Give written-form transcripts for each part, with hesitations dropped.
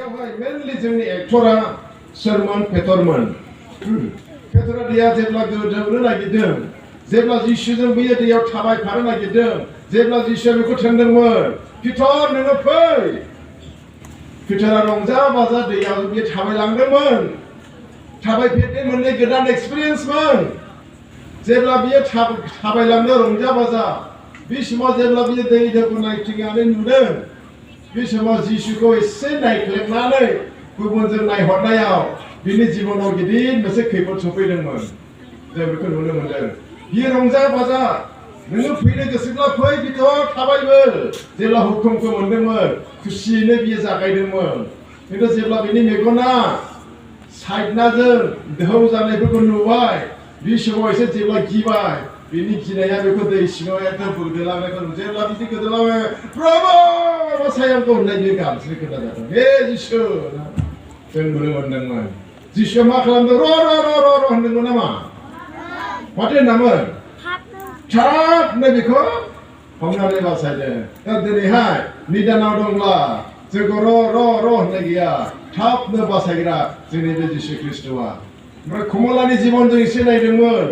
बेयावहाय मेनलि जोंनि एक्टरा सोरमोन पेटरमोन पेटरा दैया जेब्ला गोदौनो नागिरदों जेब्ला जिसुजों बैयो दैयाव थाबायफानो नागिरदों जेब्ला जिसुआ बेखौ थोनदोंमोन पिटर नोङो फै पिटरा रंजा बाजा दैयाव बियो थाबायलांदोंमोन थाबायफेरनो मोननाय गोदान एक्सपिरियेन्समोन जेब्ला बियो थाबायलांनो रंजा बाजा बे समाव जेब्ला बियो दै दैखौ नायथिंनानै नुदों बे समाव जिसुखौ एसे नायख्लेबनानै गुबुनजों नायहरनायाव बिनि जिबनाव गिदिर मोनसे खैफोद सफैदोंमोन जों बेखौ नुनो मोनदों बियो रंजा बाजा नोङो फैनो गोसोब्ला फै पिटर थाबायबो जेब्ला हुकुमखौ मोनदोंमोन खुसियैनो बियो जागायदोंमोन खिन्थु जेब्ला बिनि मेगना साइडनाजों दोहौ जानायफोरखौ नुबाय बे समाव एसे जेब्ला गिबाय बिनि गिनाया बेखौ दै सिङाव एकदम गोदोलांनायखौ जेब्ला बिदि गोदोलाङो प्रभु बासाय आंखौ होननाय बियो गाबज्रि खोनाजादों हे जिसु जों नुनो मोनदोंमोन जिसुआ मा खालामदों र' होनदोंमोन नामा माथो होनामोन थाबनो बेखौ हमनानै बासायदों दा दिनैहाय निदानाव दंब्ला जोंखौ र' होननाय गैया थाबनो बासायग्रा जोंनि बे जिसु ख्रिस्ट'आ ओमफ्राय कमलानि जिबनजों एसे नायदोंमोन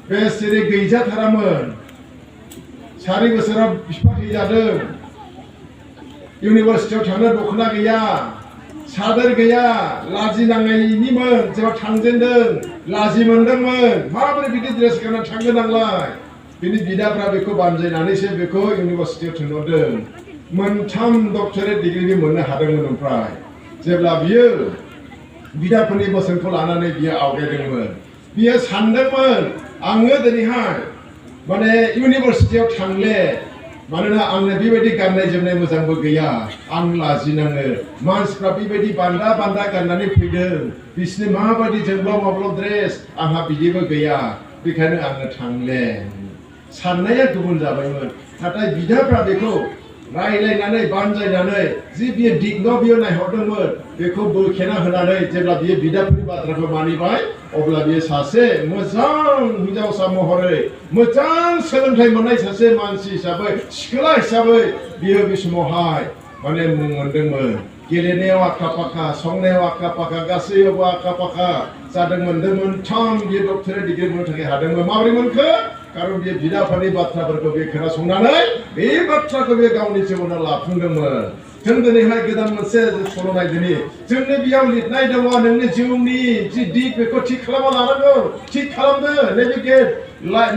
बे सिरि गैजाथारामोन 4 बोसोराव बिफा थैजादों इउनिभार्सिटियाव थांनो दख'ना गैया सादोर गैया लाजिनांनायनिमोन जेब्ला थांजेनदों लाजि मोनदोंमोन माबोरै बिदि ड्रेस गाननानै थांगोन आंलाय बिनि बिदाफ्रा बेखौ बानजायनानैसो बेखौ इउनिभार्सिटियाव थिनहरदों 3 डक्टरेट डिग्री मोननो हादोंमोन ओमफ्राय जेब्ला बियो बिदाफोरनि बोसोनखौ लानानै बियो आवगायदोंमोन बियो सानदोंमोन आङो दिनैहाय माने इउनिभार्सिटियाव थांले मानोना आंनो बेबायदि गाननाय जोमनाय मोजांबो गैया आं लाजिनाङो मानसिफ्रा बेबायदि बान्दा गाननानै फैदों बिसोरनि माबायदि जोंब्लाव माब्लाव ड्रेस आंहा बिदिबो गैया बेखायनो आङो थांले साननाया गुबुन जाबायमोन नाथाय बिदाफ्रा बेखौ रायलायनानै बानजायनानै जि बियो दिगनाव बियो नायहरदोंमोन बेखौ बोखेना होनानै जेब्ला बियो बिदाफोरनि बाथ्राखौ मानिबाय अब्ला बियो सासे मोजां हिनजावसा महरै मोजां सोलोंथाइ मोननाय सासे मानसि हिसाबै सिख्ला हिसाबै बियो बे समावहाय माने मुं मोनदोंमोन गेलेनायाव आखा फाखा संनायाव आखा फाखा गासैयावबो आखा फाखा जादोंमोन 3 बियो डक्टरेट डिग्री मोननो थाखाय हादोंमोन माबोरै मोनखो कारण बे बिदाफोरनि बाथ्राफोरखौ बे खोनासंनानै बे बाथ्राखौ बे गावनि जिबनाव लाफुंदोंमोन जों दिनैहाय गोदान मोनसे सल' नायदिनि जोंनि बेयाव लिरनाय दङ नोंनि जिउनि जि दिग बेखौ थिग खालामना लानांगौ थिग खालामदो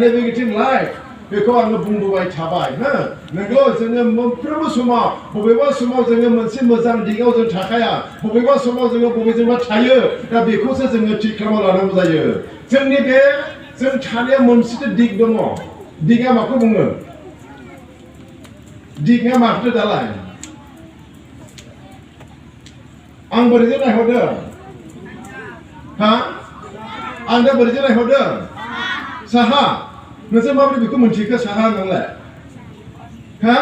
नेभिगेटिं लाइफ बेखौ आङो बुंबोबाय थाबाय हो नंगौ जोङो मोनफ्रोमबो समाव बबेबा समाव जोङो मोनसे मोजां दिगाव जों थाखाया बबेबा समाव जोङो बबेजोंबा थायो दा बेखौसो जोङो थिग खालामना लानांगौ जायो जोंनि बे जों थानाया मोनसे दिग दङ दिगा माखौ बुङो दिगा माखौ दालाय आं बोरैजों नायहरदों हा आं दा बोरैजों नायहरदों साहा नोंसोर माबोरै बेखौ मोनथिखो साहा नोंलाय हा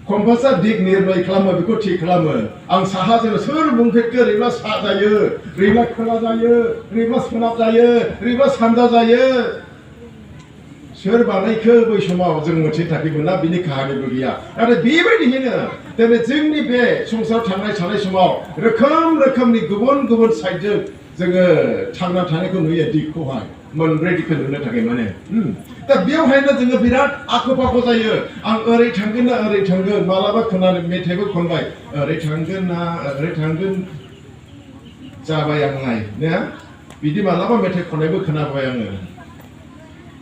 कम्पासआ दिग निर्णय खालामो बेखौ थिग खालामो आं साहाजों सोर बुंफेरखो ओरैब्ला सा जायो ओरैब्ला खोला जायो ओरैब्ला सोनाब जायो ओरैब्ला सानजा जायो सोर बानायखो बै समाव जों मोनथिनो थाखायमोन ना बिनि काहानिबो गैया नाथाय बेबायदियैनो दिनै जोंनि बे संसाराव थानाय समाव रोखोमनि गुबुन साइडजों जोङो थांना थानायखौ नुयो दिगखौहाय मोनब्रै दिगखौ नुनो थाखाय माने दा बेवहायनो जोङो बिराद आखु फाखु जायो आं ओरै थांगोन ना ओरै थांगोन मालाबा खोनानो मेथाइबो खनबाय ओरै थांगोन ना ओरै थांगोन जाबाय आंलाय ना बिदि मालाबा मेथाइ खननायबो खोनाबाय आङो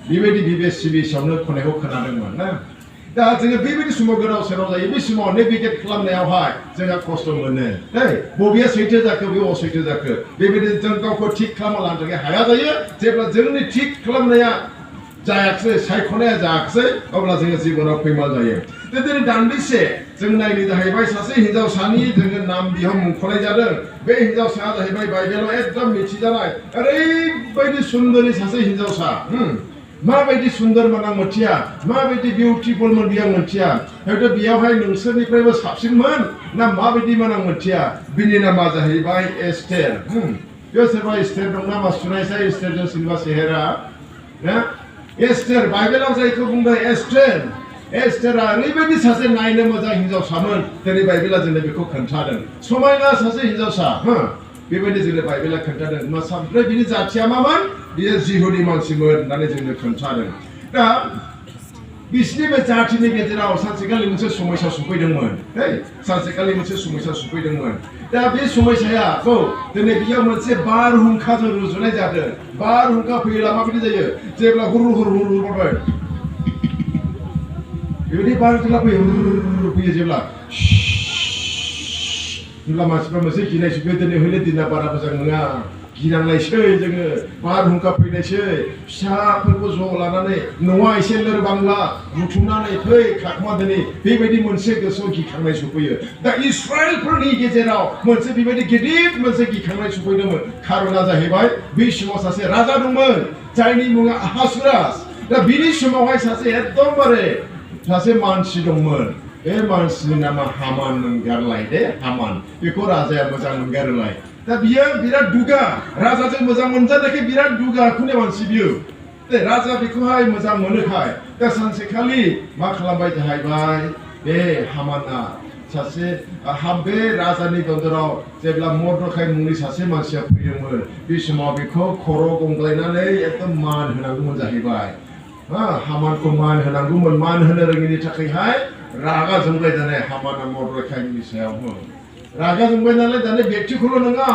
बेबायदि बिबिएसआवनो खननायखौ खोनादोंमोन ना दा जोङो बेबायदि समाव गोदाव सोराव जायो बे समाव नेभिगेट खालामनायावहाय जोंहा खस्थ' मोनो बबेया सैथो जाखो बबे असैथो जाखो बेबायदि जों गावखौ थिग खालामना लानो थाखाय हाया जायो जेब्ला जोंनि थिग खालामनाया जायाखिसै सायख'नाया जायाखिसै अब्ला जोङो जिबनाव फैमाल जायो दा दिनै दान्दिसे जों नायनो जाहैबाय सासे हिनजावसानि जोङो नाम बिहाव मुंख'नाय जादों बे हिनजावसाया जाहैबाय बाइबेलाव एकदम मिथिजानाय ओरैबायदि सुन्दरनि सासे हिनजावसा माबायदि सुन्दरमोन आं मिथिया माबायदि बिउटिफुलमोन बियो आं मिथिया हयथ' बेयावहाय नोंसोरनिफ्रायबो साबसिनमोन ना माबायदिमोन आं मिथिया बिनि नामा जाहैबाय एस्टेर बेयाव सोरबा एस्टेर दं नामा सुनायसा एस्टेरजों सोरबा सेहेरा ना एस्टेर बाइबेलाव जायखौ बुंदों एस्टेरा ओरैबायदि सासे नायनो मोजां हिनजावसामोन दिनै बाइबेला जोंनो बेखौ खोन्थादों समायना सासे हिनजावसा बेबायदि जोंनो बाइबेला खोन्थादों ओमफ्राय बिनि जाथिया मामोन बियो जिहुदि मानसिमोन होननानै जोंनो खोन्थादों दा बिसिनि बे जाथिनि गेजेराव सानसेखालि मोनसे समस्या सफैदोंमोन सानसेखालि मोनसे समस्या सफैदोंमोन दा बे समस्याखौ दिनै बेयाव मोनसे बारहुंखाजों रुजुनाय जादों बारहुंखा फैयोब्ला माबायदि जायो जेब्ला हुर हुर हुर हुर बारबाय बेबायदि बारहुंखा फैयो जेब्ला होनब्ला मानसिफ्रा मोनसे गिनाय सुबैयो दिनै हयले दिना बारा मोजां नङा गिनांनायसै जोङो बारहुंखा फैनायसै फिसाफोरखौ ज' लानानै न'आ एसे लोरबांला बुथुमनानै फै खाखमा दिनै बेबायदि मोनसे गोसोआव गिखांनाय सफैयो दा इस्राएलफोरनि गेजेराव मोनसे बेबायदि गिदिर मोनसे गिखांनाय सफैदोंमोन खारना जाहैबाय बै समाव सासे राजा दंमोन जायनि मुङा आहासुरास दा बिनि समावहाय सासे एकदमबारे सासे मानसि दंमोन बे मानसिनि नामा हामान मोनगारलाय हामान बेखौ राजाया मोजां मोनगारोलाय दा बियो बिराद दुगा राजाजों मोजां मोनजानायखाय बिराद दुगा खुनि मानसि बियो राजा बेखौहाय मोजां मोनोखाय दा सानसेखालि मा खालामबाय जाहैबाय बे हामाना सासे बे राजानि दन्दराव जेब्ला मर्दखाय मुंनि सासे मानसिया फैदोंमोन बे समाव बेखौ खर' गंग्लायनानै एकदम मान होनांगौमोन जाहैबाय हामानखौ मान होनांगौमोन मान होनो रोङिनि थाखायहाय रागा जोंबाय जानाय हामाना मर्दखायनि सायाव रागा जोंबाय नालाय दानि व्यक्तिखौल' नङा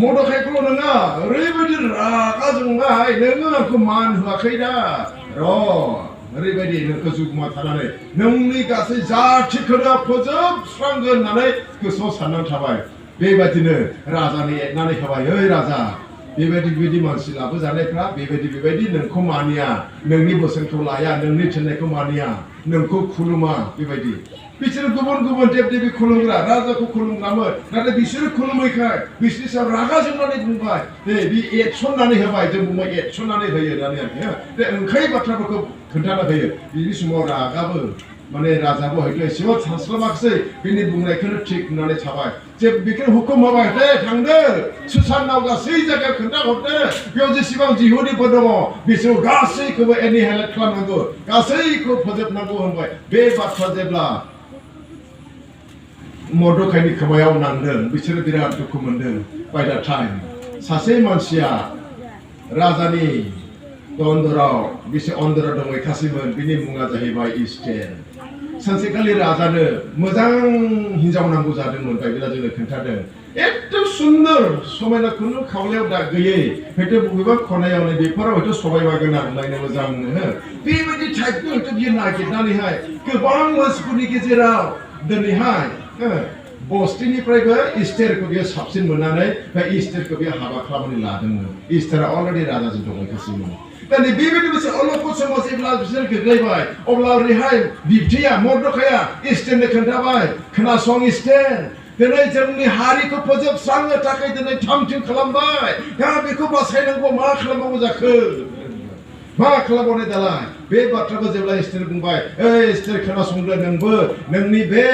मर्दखायखौल' नङा ओरैबायदि रागा जोंबाय नोङो आंखौ मान होआखै दा ओरैबायदि नोंखौ जुगमा थानानै नोंनि गासै जाथिखौनो फोजोबस्रांगोन होननानै गोसोआव साननानै थाबाय बेबायदिनो राजानि एरनानै होबाय ओइ राजा बेबायदि मानसि लाबोजानायफ्रा बेबायदि नोंखौ मानिया नोंनि बोसोनखौ लाया नोंनि थिननायखौ मानिया नोंखौ खुलुमा बेबायदि बिसोर गुबुन गुबुन देब देबी खुलुमग्रा राजाखौ खुलुमग्रामोन नाथाय बिसोरो खुलुमैखाय बिसोरनि सायाव रागा जोंनानै बुंबाय बे एरसननानै होबाय जों बुंबाय एरसननानै होयो होननानै बे ओंखाय बाथ्राफोरखौ खोन्थाना होयो बिनि समाव रागाबो माने राजाबो हयथ' एसेबां सानस्लाबाखिसै बिनि बुंनायखौनो थिग होननानै थाबाय जे बेखौनो हुकुम होबाय थांदो सुसाननाव गासै जायगायाव खोन्थाहरदो बेयाव जेसेबां जिहुदिफोर दङ बिसोर गासैखौबो एनिहाइलेट खालामनांगौ गासैखौ फोजोबनांगौ होनबाय बे बाथ्रा जेब्ला मर्दखायनि खोमायाव नांदों बिसोरो बिराद दुखु मोनदों बाय दा टाइम सासे मानसिया राजानि दन्दराव बिसोर अन्दराव दंहैखासैमोन बिनि मुङा जाहैबाय इस्टेर सानसेखालि राजानो मोजां हिनजाव नांगौ जादोंमोन बाइबेला जोंनो खोन्थादों एकदम सुन्दर समायना खुनु खावलायाव दाग गैयै हयथ' बबेबा खनायावनो बेफोराव हयथ' सबायमा गोनां नायनो मोजां मोनो बेबायदि टाइपखौ हयथ' बियो नागिरनानैहाय गोबां मानसिफोरनि गेजेराव दिनैहाय बस्तिनिफ्रायबो इस्टेरखौ बियो साबसिन मोननानै बे इस्टेरखौ बियो हाबा खालामनानै लादोंमोन इस्टेरा अलरेडि राजाजों दंहैखासैमोन दा बेबायदि मोनसे अलखद समाव जेब्ला बिसोर गोग्लैबाय अब्ला ओरैहाय बिबथैया मर्दखाया इस्टेरनो खोन्थाबाय खोनासं इस्टेर दिनै जोंनि हारिखौ फोजोबस्रांनो थाखाय दिनै थामथिम खालामबाय दा बेखौ बासायनांगौ मा खालामनांगौ जाखो मा खालामबावनाय दालाय बे बाथ्राखौ जेब्ला इस्टेर बुंबाय ओइ इस्टेर खोनासंदो नोंबो नोंनि बे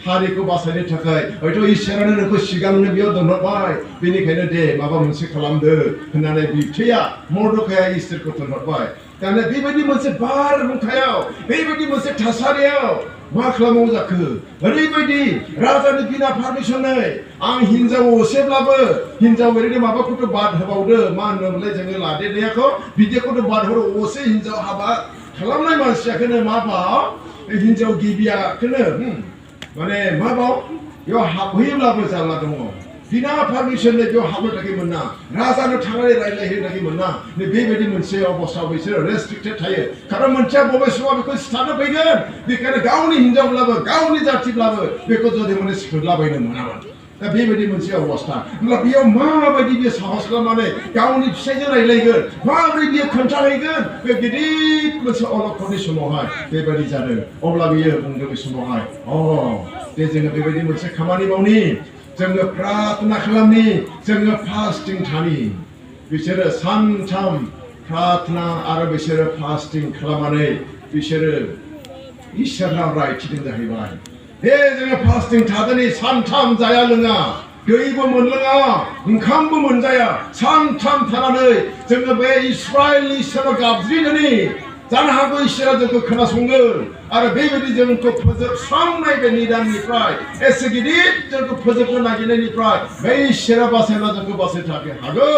हारिखौ बासायनो थाखाय हयथ' इसोरानो नोंखौ सिगांनो बेयाव दोनहरबाय बेनिखायनो दे माबा मोनसे खालामदो होननानै बिबथैया मर्दखाया इस्टेरखौ दोनहरबाय दाना बेबायदि मोनसे बारहुंखायाव बेबायदि मोनसे थासारियाव मा खालामनांगौ जाखो ओरैबायदि राजानि बिना पारमिसनै आं हिनजाव असेब्लाबो हिनजाव ओरैनो माबाखौथ' बाद होबावदो मा होनोमोनलाय जोङो लादेरनायाखौ बिदिखौथ' बाद हरो असे हिनजाव हाबा खालामनाय मानसियाखौनो मा बाव हिनजाव गिबियाखौनो माने मा बाव बेयाव हाबहैयोब्लाबो जारला दङ बिना पारमिसननै बेयाव हाबनो थाखाय मोना राजानो थांनानै रायज्लायहैनो थाखाय मोना बेबायदि मोनसे अबस्थायाव बिसोरो रेस्ट्रिक्टेड थायो खारन मोनसेया बबे समाव बेखौ सिथारनो फैगोन बेखायनो गावनि हिनजावब्लाबो गावनि जाथिब्लाबो बेखौ जुदि माने सिखोदलाबायनो मोनामोन दा बेबायदि मोनसे अबस्था होमब्ला बेयाव माबायदि बियो साहस खालामनानै गावनि फिसायजों रायज्लायगोन माबोरै बियो खोन्थाहैगोन बे गिदिर मोनसे अलखदनि समावहाय बेबायदि जादों अब्ला बियो बुंदों बे समावहाय दे जोङो बेबायदि मोनसे खामानि मावनि जोङो प्रार्थना खालामनि जोङो फास्टिं थानि बिसोरो सानथाम प्रार्थना आरो बिसोरो फास्टिं खालामनानै बिसोरो इसोरनाव रायथिदों जाहैबाय हे जोङो फास्टिं थादोनि सानथाम जाया लोङा दैबो मोनलोङा ओंखामबो मोनजाया सानथाम थानानै जोङो बे इस्राएलनि इसोराव गाबज्रिदोनि जानो हागौ इसोरा जोंखौ खोनासंगोन आरो बेबायदि जोंखौ फोजोबस्रांनाय बे निदाननिफ्राय एसे गिदिर जोंखौ फोजोबनो नागिरनायनिफ्राय बे इसोरा बासायना जोंखौ बासायनो हागौ।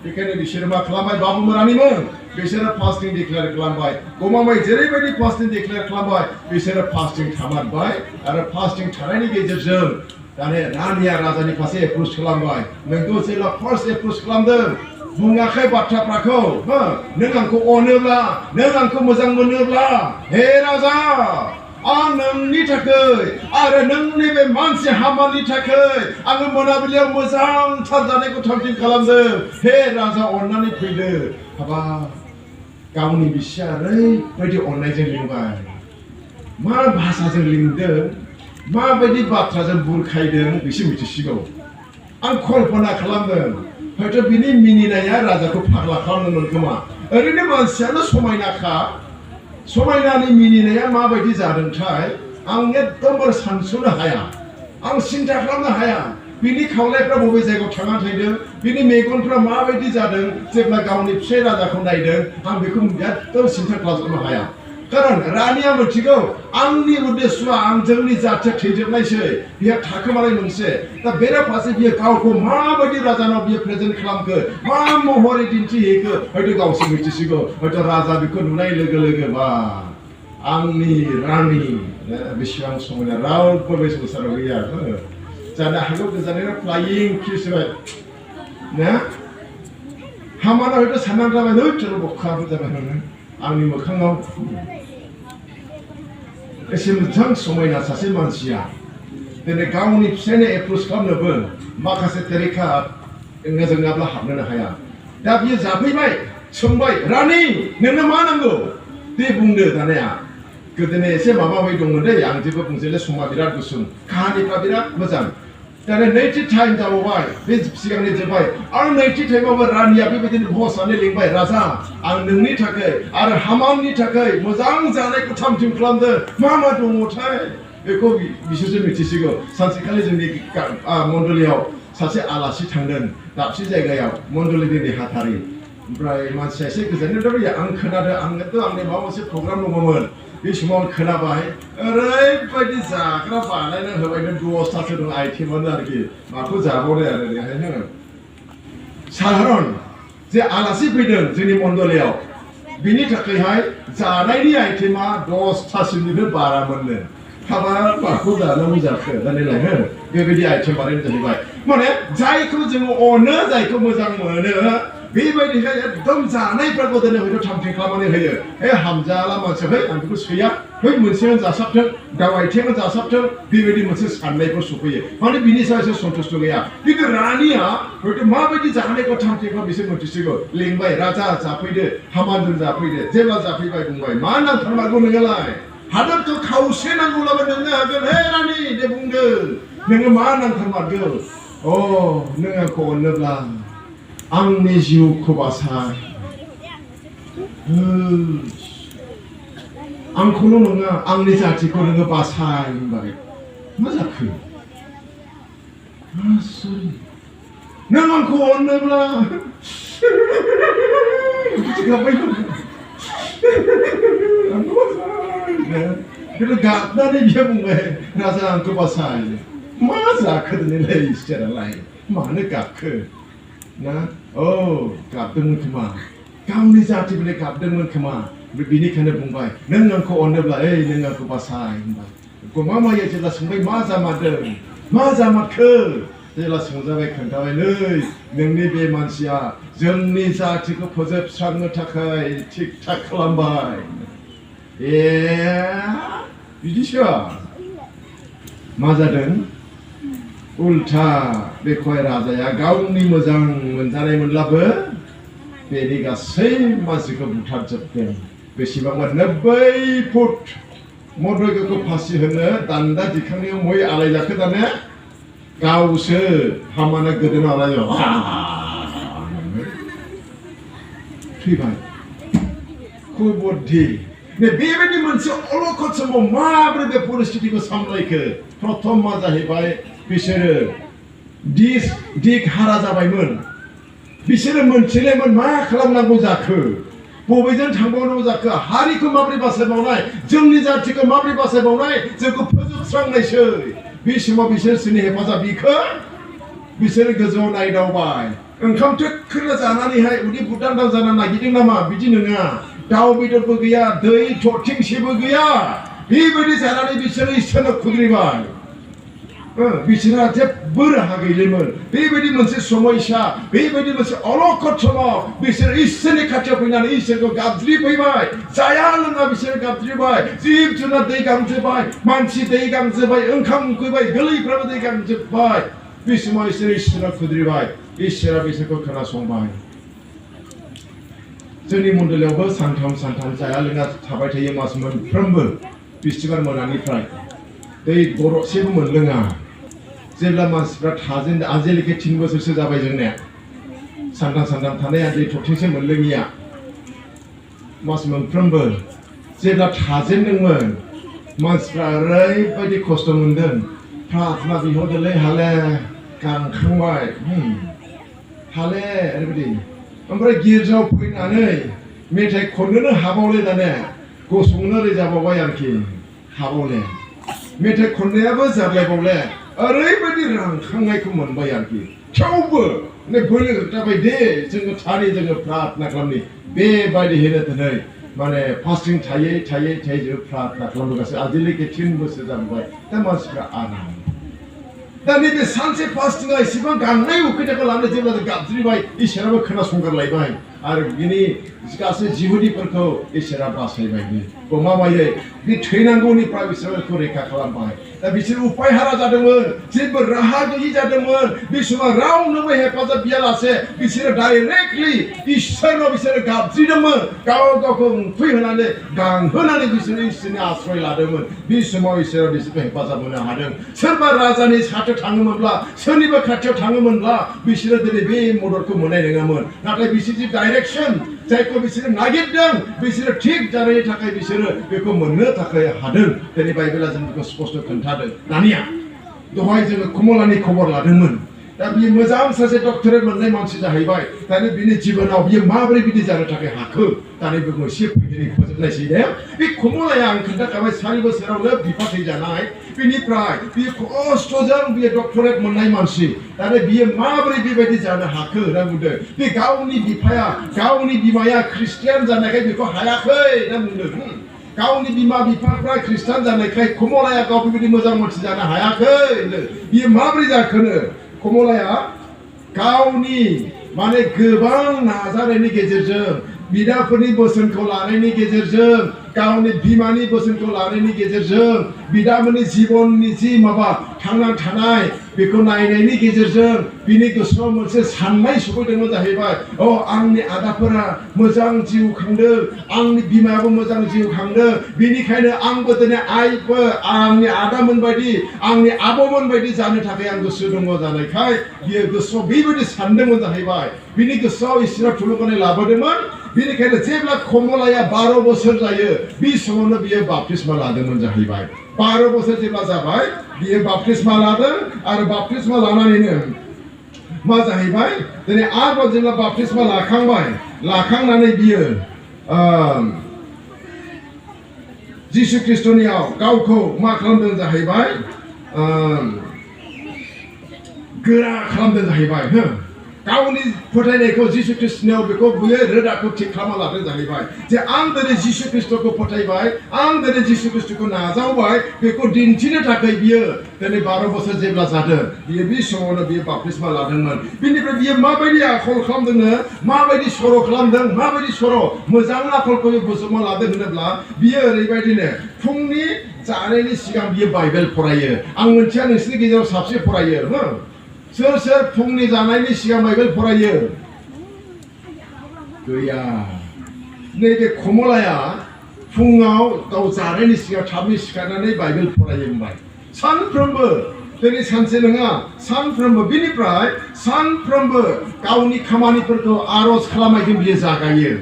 बेखायनो बिसोरो मा खालामबाय बाबुमोनानिमोन बिसोरो फास्टिं डिक्लेयार खालामबाय गमामाय जेरैबायदि फास्टिं डिक्लेयार खालामबाय बिसोरो फास्टिं थामारबाय आरो फास्टिं थानायनि गेजेरजों दाने रानिया राजानि फारसे एप्रोच खालामबाय नोंखौ जेब्ला फार्स्ट एप्रोच खालामदों बुङाखै बाथ्राफोरखौ नों आंखौ अनोब्ला नों आंखौ मोजां मोनोब्ला हे राजा आं नोंनि थाखाय आरो नोंनि बे मानसि हामानि थाखाय आङो मोनाबिलियाव मोजांथार जानायखौ थामथिम खालामदों हे राजा अननानै फैदो हाबा गावनि बिसिया ओरैबायदि अननायजों लिंबाय मा भाषाजों लिंदों माबायदि बाथ्राजों बुरखायदों बिसो मिथिसिगौ आं कल्पना खालामदों हयथ' बिनि मिनिनाया राजाखौ फाग्ला खालामदोंमोन खोमा ओरैनो मानसियानो समायनाखा समायनानि मिनिनाया माबायदि जादोंथाय आं एकदमबारे सानस'नो हाया आं सिन्था खालामनो हाया बिनि खावलायफ्रा बबे जायगायाव थांना थादों बिनि मेगनफ्रा माबायदि जादों जेब्ला गावनि फिसाय राजाखौ नायदों आं बेखौ एकदम सिन्था खालामनो हाया खारन रानिया मिथिगौ आंनि उद्देश्यआ आं जोंनि जाथिया थैजोबनायसै बिहा थाखोमानाय मोनसे दा बेराफारसे बियो गावखौ माबायदि राजानाव बियो प्रेजेन्ट खालामखो मा महरै दिन्थिहैखो हयथ' गावसो मिथिसिगौ हयथ' राजा बेखौ नुनाय लोगो लोगो बा आंनि रानि बेसेबां समायना रावबो बे संसाराव गैया जानो हागौ गोजाननिफ्राय फ्लाइं किस होबाय ना हामाना हयथ' साननानै जाबाय नै बखाबो जाबाय आंनि मोखाङाव एसे मोजां समायना सासे मानसिया दिनै गावनि फिसायनो एप्रोच खालामनोबो माखासे तरिका जोंनाब्ला हाबनोनो हाया दा बियो जाफैबाय सोंबाय रानि नोंनो मा नांगौ दे बुंदो दानिया गोदोनि एसे माबा माबि दंमोन दै आं जेबो बुंजेनले समा बिराद गुसुं काहानिफ्रा बिराद मोजां दाने नैथि टाइम जाबावबाय बे सिगांनि जोब्बाय आरो नैथि टाइमावबो रानिया बेबायदिनो बसआनो लिंबाय राजा आं नोंनि थाखाय आरो हामाननि थाखाय मोजां जानायखौ थामथिम खालामदों मा मा दङथाय बेखौ बिसोरसो मिथिसिगौ सानसेखालि जोंनि मण्डलियाव सासे आलासि थांदों दाबसे जायगायाव मण्डलिनि नेहाथारि ओमफ्राय मानसिया एसे गोजाननिफ्राय आं खोनादों आंनोथ' आंनि माबा मोनसे प्रग्राम दङमोन बे समाव आं खोनाबाय ओरैबायदि जाग्रा बानायना होबाय नों 10थासो दं आइटेमानो आरोखि माखौ जाबावनो आरो बेहायनो साधारन जे आलासि फैदों जोंनि मण्डलियाव बिनि थाखायहाय जानायनि आइटेमा 10थासिमनिफ्राय बारा मोननो हाबा माखौ जानांगौ जाखो दानिलाय बेबायदि आइटेम बानायनो जाहैबाय माने जायखौ जोङो अनो जायखौ मोजां मोनो बेबायदिहाय एकदम जानायफोरखौ दिनै हयथ' थामथिम खालामनानै होयो हे हामजाला मानसि है आं बेखौ सैया बै मोनसेयानो जासाबथों दाव आइटेमानो जासाबथों बेबायदि मोनसे साननायफोर सफैयो माने बिनि सायाव एसे सन्तुष्ट गैया खिन्थु रानिया हयथ' माबायदि जानायखौ थामथिमखौ बिसोर मिथिसिगौ लिंबाय राजा जाफैदो हामानजों जाफैदो जेब्ला जाफैबाय बुंबाय मा नांथारमारगौ नोङोलाय हादरखौ खावसे नांगौब्लाबो नोंनो हागोन हे रानि दे बुंदो नोङो मा नांथारमारगौ नों आंखौ अनोब्ला आंनि जिउखौ बासाय आंखौल' नङा आंनि जातिखौ नोङो बासाय होनबाय मा जाखो नों आंखौ अनोब्ला खिन्थु गाबनानै बियो बुंबाय राजा आंखौ बासाय मा जाखो दिनैलाय इसोरालाय मानो गाबखो ना गाबदोंमोन खोमा गावनि जातिफोरनि गाबदोंमोन खोमा बिनिखायनो बुंबाय नों आंखौ अनोब्ला नों आंखौ बासाय होनबाय गमामाया जेब्ला सोंबाय मा जामारदों मा जामारखो जेब्ला सोंजाबाय खोन्थाबाय नै नोंनि बे मानसिया जोंनि जातिखौ फोजोबस्रांनो थाखाय थिग थाक खालामबाय बिदिसो मा जादों उल्था बेखौहाय राजाया गावनि मोजां मोनजानाय मोनब्लाबो बेनि गासै मानसिखौ बुथारजोबदों बेसेबांबा 90 फुट मर्दकैखौ फासि होनो दान्दा दिखांनायाव मै आलायजाखो दाने गावसो हामाना गोदोना आलायो थैबाय कुबुद्धि बेबायदि मोनसे अलखद समाव माबोरै बे परिस्थितिखौ सामलायखो प्रथम मा जाहैबाय बिसोरो दिग हारा जाबायमोन बिसोरो मोनथिलायमोन मा खालामनांगौ जाखो बबेजों थांबावनांगौ जाखो हारिखौ माबोरै बासायबावनाय जोंनि जाथिखौ माबोरै बासायबावनाय जोंखौ फोजोबस्रांनायसै बे समाव बिसोर सोरनि हेफाजाब बिखो बिसोर गोजौआव नायदावबाय ओंखाम थोखोनो जानानैहाय उदै बुदानदाव जानो नागिरदों नामा बिदि नङा दाउ बेदरबो गैया दै थरथिंसेबो गैया बेबायदि जानानै बिसोरो इसोरनो खुद्रिबाय बिसोरहा जेबो राहा गैलिमोन बेबायदि मोनसे समयसा बेबायदि मोनसे अलखद समाव बिसोर इसोरनि खाथियाव फैनानै इसोरखौ गाबज्रिफैबाय जाया लोङा बिसोर गाबज्रिबाय जिब जुनार दै गांजोबबाय मानसि दै गांजोबबाय ओंखाम उखैबाय गोरलैफ्राबो दै गांजोबबाय बे समाव इसोरा खुद्रिबाय इसोरा बिसोरखौ खोनासंबाय जोंनि मण्डलीयावबो सानथाम जाया लोङा थाबाय थायो मास मोनफ्रोमबो बिस्थिबार मोनानिफ्राय दै गरदसेबो मोनलोङा जेब्ला मानसिफ्रा थाजेन आजिलिखे 3 बोसोरसो जाबाय जोंनिया सानथाम थानाया दै थरथिंसे मोनलोङिया मास मोनफ्रोमबो जेब्ला थाजेनदोंमोन मानसिफ्रा ओरैबायदि खस्थ' मोनदों प्रार्थना बिहरदोंलै हाले गांखांबाय हाले ओरैबायदि ओमफ्राय गिर्जायाव फैनानै मेथाइ खननोनो हाबावले दाने गसंनो रोजाबावबाय आरोखि हाबावले मेथाइ खननायाबो जाबायबावले ओरैबायदि रांखांनायखौ मोनबाय आरोखि थेवबो बोलो जाबाय दे जोङो प्रार्थना खालामनि बेबायदिहैनो दिनै माने फास्टिं थायै जों प्रार्थना खालामबोगासिनो आजिलिखे 3 बोसोर जाबाय दा मानसिफ्रा आराम दा नैबे सानसे फास्टिंआ एसेबां गांनाय उखैनायखौ लानानै जेब्ला गाबज्रिबाय इसोराबो खोनासंगारलायबाय आरो बिनि गासै जिहुदिफोरखौ इसोरा बासायबाय गमामायै बे थैनांगौनिफ्राय बिसोरखौ रैखा खालामबाय दा बिसोर उपाय हारा जादोंमोन जेबो राहा गैयि जादोंमोन बे समाव रावनोबो हेफाजाब गैयालासे बिसोरो डाइरेक्टलि इसोरनाव बिसोरो गाबज्रिदोंमोन गावखौ उखैहोनानै गांहोनानै बिसोरो इसोरनि आश्रय लादोंमोन बे समाव इसोरा बिसोरखौ हेफाजाब होनो हादों सोरबा राजानि साथो थाङोमोनब्ला सोरनिबा खाथियाव थाङोमोनब्ला बिसोरो दिनै बे मददखौ मोननाय नङामोन नाथाय बिसोरनि डाइरेक्सन जायखौ बिसोरो नागिरदों बिसोरो थिग जानायनि थाखाय बिसोरो बेखौ मोननो थाखाय हादों दिनै बाइबेला जों बेखौ स्पष्ट खोन्थादों दानिया दहाय जोङो कमलानि खबर लादोंमोन दा बियो मोजां सासे डक्टरेट मोननाय मानसि जाहैबाय दानि बिनि जिबनाव बियो माबोरै बिदि जानो थाखाय हाखो दानि बेखौ एसे फैनानै फोजोबनायसै दे बे कमलाया आं खोन्थाखाबाय 4 बोसोरावनो बिफा थैजानाय बिनिफ्राय बियो खस्थ'जों बियो डक्टरेट मोननाय मानसि दानि बियो माबोरै बेबायदि जानो हाखो होनना बुंदों बे गावनि बिमाया ख्रिस्टियान जानायखाय बेखौ हायाखै होनना बुंदों गावनि बिमा बिफाफ्रा ख्रिस्टान जानायखाय कमलाया गाव बेबायदि मोजां मानसि जानो हायाखै बियो माबोरै जाखोनो कमलाया गावनि माने गोबां नाजानायनि गेजेरजों बिदाफोरनि बोसोनखौ लानायनि गेजेरजों गावनि बिमानि बोसोनखौ लानायनि गेजेरजों बिदामोननि जिबननि जि माबा थांना थानाय बेखौ नायनायनि गेजेरजों बिनि गोसोआव मोनसे साननाय सफैदोंमोन जाहैबाय आंनि आदाफोरा मोजां जिउ खांदों आंनि बिमायाबो मोजां जिउ खांदों बेनिखायनो आंबो दिनै आइबो आंनि आदामोन बायदि आंनि आबौमोन बायदि जानो थाखाय आं गोसो दङ जानायखाय बियो गोसोआव बेबायदि सानदोंमोन जाहैबाय बिनि गोसोआव इसोरा थुलुंगानाय लाबोदोंमोन बेनिखायनो जेब्ला कमलाया 12 बोसोर जायो बे समावनो बियो बाप्तिस्मा लादोंमोन जाहैबाय 12 बोसोर जेब्ला जाबाय बियो बाप्तिस्मा लादों आरो बाप्तिस्मा लानानैनो मा जाहैबाय दिनै आरोबाव जेब्ला बाप्तिस्मा लाखांनानै बियो जिसु ख्रिस्टनियाव गावखौ मा खालामदों जाहैबाय गोरा खालामदों जाहैबाय गावनि फोथायनायखौ जिसु ख्रिस्टनियाव बेखौ बियो रोदाखौ थिक खालामना लादों जाहैबाय जे आं दिनै जिसु ख्रिस्टखौ फोथायबाय आं दिनै जिसु ख्रिस्टखौ नाजावबाय बेखौ दिन्थिनो थाखाय बियो दिनै 12 बोसोर जेब्ला जादों बियो बे समावनो बियो बाप्तिस्मा लादोंमोन बिनिफ्राय बियो माबायदि आखल खालामदोंनो माबायदि सर' खालामदों माबायदि सर' मोजां आखलखौ बोजबना लादों होनोब्ला बियो ओरैबायदिनो फुंनि जानायनि सिगां बियो बाइबेल फरायो आं मोनथिया नोंसोरनि गेजेराव साबसे फरायो सोर फुंनि जानायनि सिगां बाइबेल फरायो गैया नैबे कमलाया फुङाव गाव जानायनि सिगां थाबैनो सिखारनानै बाइबेल फरायोमोन सानफ्रोमबो दिनै सानसे नङा सानफ्रोमबो बिनिफ्राय सानफ्रोमबो गावनि खामानिफोरखौ आर'ज खालामनायजों बियो जागायो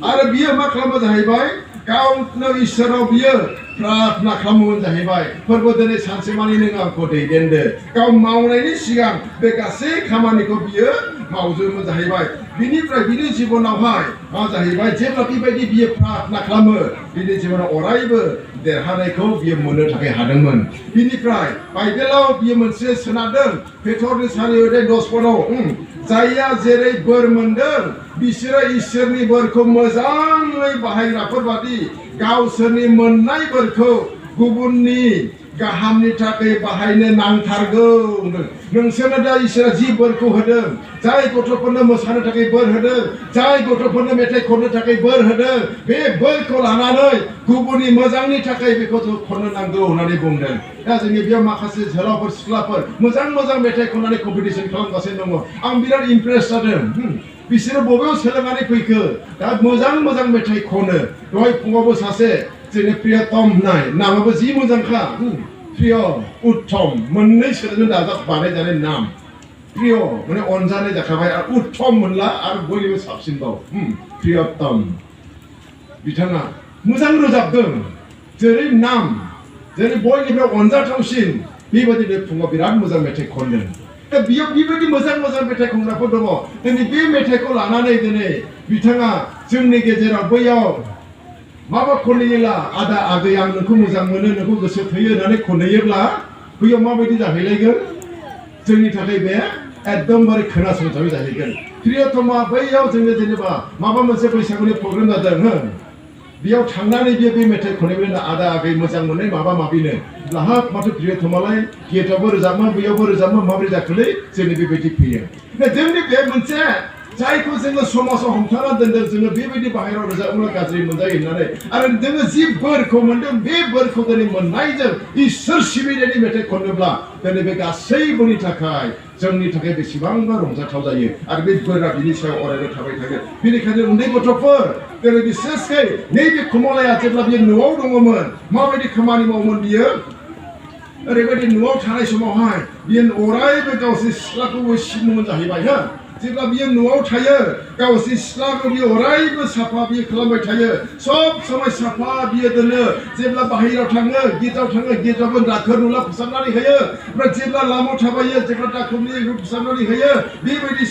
आरो बियो मा खालामो जाहैबाय गावनो इसोराव बियो प्रार्थना खालामोमोन जाहैबाय फोरबो दिनै सानसेमानि नों आंखौ दैदेनदो गाव मावनायनि सिगां बे गासै खामानिखौ बियो मावजोबोमोन जाहैबाय बिनिफ्राय बिनि जिबनावहाय मा जाहैबाय जेब्ला बेबायदि बियो प्रार्थना खालामो बिनि जिबनाव अरायबो देरहानायखौ बियो मोननो थाखाय हादोंमोन। बिनिफ्राय बाइबेलाव बियो मोनसे सोनारदों पेटरनि 4:10 जायहा जेरै बोर मोनदों बिसोरो इसोरनि बोरखौ मोजाङै बाहायग्राफोर बादि गावसोरनि मोननाय बोरखौ गुबुननि गाहामनि थाखाय बाहायनो नांथारगौ। नोंसोरनो दा इसोरा जि बोरखौ होदों, जाय गथ'फोरनो मोसानो थाखाय बोर होदों, जाय गथ'फोरनो मेथाइ खननो थाखाय बोर होदों, बे बोरखौ लानानै गुबुननि मोजांनि थाखाय बेखौ जों खननो नांगौ होननानै बुंदों। दा जोंनि बेयाव माखासे जोहोलावफोर सिख्लाफोर मोजां मेथाइ खननानै कम्पिटिसन खालामगासिनो दङ। आं बिराद इमप्रेस जादों। बिसोरो बबेयाव सोलोंनानै फैखो? दा मोजां मेथाइ खनो। दहाय फुङावबो सासे जोंनि प्रियतम होननाय नामाबो जि मोजांखा। प्रिय उत्तम मोननै सोदोबजों दाजाब बानायजानाय नाम। प्रिय माने अनजानाय जाखाबाय आरो उत्तम मोनला आरो बयनिबो साबसिनबाव प्रियतम। बिथाङा मोजां रोजाबदों जेरै नाम जेरै बयनिफ्राय अनजाथावसिन बेबायदिनो फुङाव बिराद मोजां मेथाइ खनदों। दा बेयाव बेबायदि मोजां मेथाइ खनग्राफोर दङ। दिनै बे मेथाइखौ लानानै दिनै बिथाङा जोंनि गेजेराव बैयाव माबा खनहैयोला आदा आगै आं नोंखौ मोजां मोनो नोंखौ गोसो थोयो होननानै खनहैयोब्ला बैयाव माबायदि जाहैलायगोन? जोंनि थाखाय बे एकदमबारे खोनासंथावै जाहैगोन। प्रियतमा बैयाव जोङो जेनेबा माबा मोनसे बैसागुनि प्रग्राम जादों बेयाव थांनानै बियो बे मेथाइ खनहैबाय आदा आगै मोजां मोननाय माबा माबिनो लाहाब माथो प्रियतमालाय गेटआवबो रोजाबो बैयावबो रोजाबो माबोरै जाखोलै जोंनि बेबायदि फैयो। जोंनि बे मोनसे जायखौ जोङो समाजाव हमथाना दोनदों जोङो बेबायदि बाहेरायाव रोजाबोब्ला गाज्रि मोनजायो होननानै आरो जोङो जि बोरखौ मोनदों बे बोरखौ दिनै मोननायजों इसोर सिबिनायनि मेथाइ खनोब्ला दिनै बे गासैबोनि थाखाय जोंनि थाखाय बेसेबांबा रंजाथाव जायो आरो बे बोरा बिनि सायाव अरायबो थाबाय थागोन। बेनिखायनो उन्दै गथ'फोर दिनै बिसेसकै नैबे कमलाया जेब्ला बियो न'आव दङमोन माबायदि खामानि मावोमोन बियो ओरैबायदि न'आव थानाय समावहाय बियो अरायबो गावसोरनि सिथ्लाखौबो सिबोमोन जाहैबाय हो। जेब्ला बियो न'आव थायो गावसोरनि सिथ्लाखौ बियो अरायबो साफा बियो खालामबाय थायो। सब समय साफा बियो दोनो। जेब्ला बाहेरायाव थाङो गिर्जायावबो दाखोर नुला फोसाबनानै होयो। ओमफ्राय जेब्ला लामायाव थाबायो जेब्ला दाखोरनि फोसाबनानै होयो। बेबायदि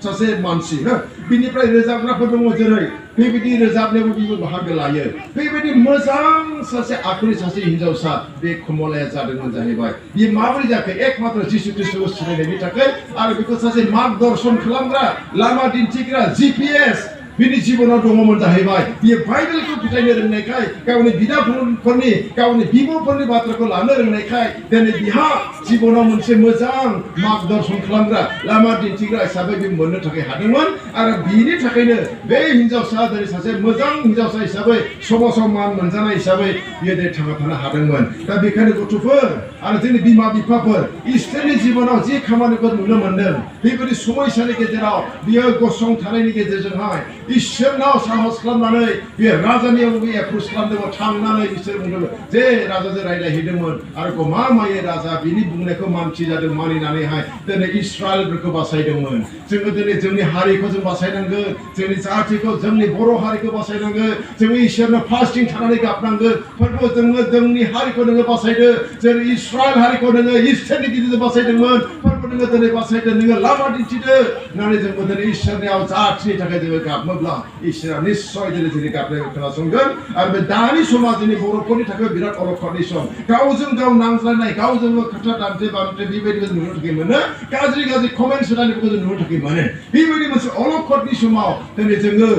सासे मानसि हो। बिनिफ्राय रोजाबग्राफोर दङ जेरै बेबायदि रोजाबनायावबो बिबो बाहागो लायो। बेबायदि मोजां सासे आखुनि सासे हिनजावसा बे कमलाया जादोंमोन जाहैबाय। बियो माबोरै जाखो? एकमात्र जिसु ख्रिस्टखौ सिनायनायनि थाखाय आरो बेखौ सासे मार्गदर्शन खालामग्रा लामा दिन्थिग्रा GPS बिनि जिबनाव दङमोन जाहैबाय। बियो बाइबेलखौ फोथायनो रोंनायखाय गावनि बिदाफोरनि गावनि बिब'फोरनि बाथ्राखौ लानो रोंनायखाय दिनै बिहा जिबनाव मोनसे मोजां मार्गदर्शन खालामग्रा लामा दिन्थिग्रा हिसाबै बे मोननो थाखाय हादोंमोन आरो बिनि थाखायनो बे हिनजावसा दिनै सासे मोजां हिनजावसा हिसाबै समाजाव मान मोनजानाय हिसाबै बियो दिनै थांना थानो हादोंमोन। दा बेखायनो गथ'फोर आरो जोंनि बिमा बिफाफोर इसोरनि जिबनाव जि खामानिखौ नुनो मोनदों बेबायदि समयसानि गेजेराव बियो गसंथानायनि गेजेरजोंहाय इसोरनाव साहस खालामनानै बियो राजानियाव बियो एप्रुस खालामदोंमोन। थांनानै इसोर बुंदोंमोन जे राजाजों रायज्लायहैदोंमोन आरो गमामायै राजा बिनि बुंनायखौ मानसि जादों मानिनानैहाय दिनै इस्राएलफोरखौ बासायदोंमोन। जोङो दिनै जोंनि हारिखौ जों बासायनांगोन। जोंनि जाथिखौ जोंनि बर' हारिखौ बासायनांगोन। जोङो इसोरनो फास्टिं थानानै गाबनांगोन। फोरबो जोङो जोंनि हारिखौ नोङो बासायदो। जेरै इस्राएल हारिखौ नोङो इसोरनि गेजेरजों बासायदोंमोन। फोरबो नोङो दिनै बासायदो नोङो लामा दिन्थिदो होननानै जोंबो दिनै इसोरनियाव जाथिनि थाखाय जोङो गाबोब्ला इसोरा निस्सय दिनै जोंनि गाबनायखौ खोनासंगोन। आरो बे दानि समा जोंनि बर'फोरनि थाखाय बिराद अलखदनि सम। गावजों गाव नांज्लायनाय गावजों गाव खोथा दान्थे बान्थे बेबायदिखौ नुनो थाखाय मोनो। गाज्रि कमेन्टस होनायफोरखौ जों नुनो थाखाय मोनो। बेबायदि मोनसे अलखदनि समाव दिनै जोङो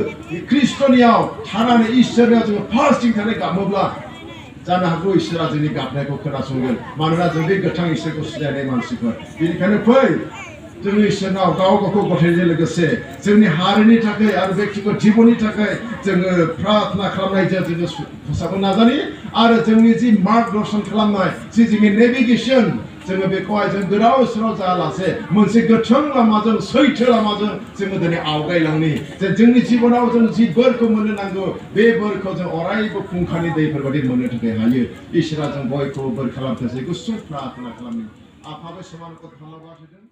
ख्रिस्टनियाव थानानै इसोरनियाव जोङो फास्टिं थानानै गाबोब्ला जानो हागौ इसोरा जोंनि गाबनायखौ खोनासंगोन। मानोना जों बे गोथां इसोरखौ सिनायनाय मानसिफोर। बेनिखायनो फै जोंनि इसोरनाव गाव गावखौ गथायनायजों लोगोसे जोंनि हारिनि थाखाय आरो बेक्तिगत जिबननि थाखाय जोङो प्रार्थना खालामनायजों जोङो फोसाबनो नाजानि आरो जोंनि जि मार्गदर्शन खालामनाय जि जोंनि नेभिगेसन जोङो बेखौहाय जों गोदाव सोराव जायालासे मोनसे गोथों लामाजों सैथो लामाजों जोङो दिनै आवगायलांनि। जे जोंनि जिबनाव जों जि बोरखौ मोननो नांगौ बे बोरखौ जों अरायबो फुंखानि दैफोर बायदि मोननो थाखाय हायो। इसोरा जों बयखौबो बोर खालामथोंसै। गुसुं प्रार्थना खालामनि। आफाबो समानखौ धन्यबाद होदों।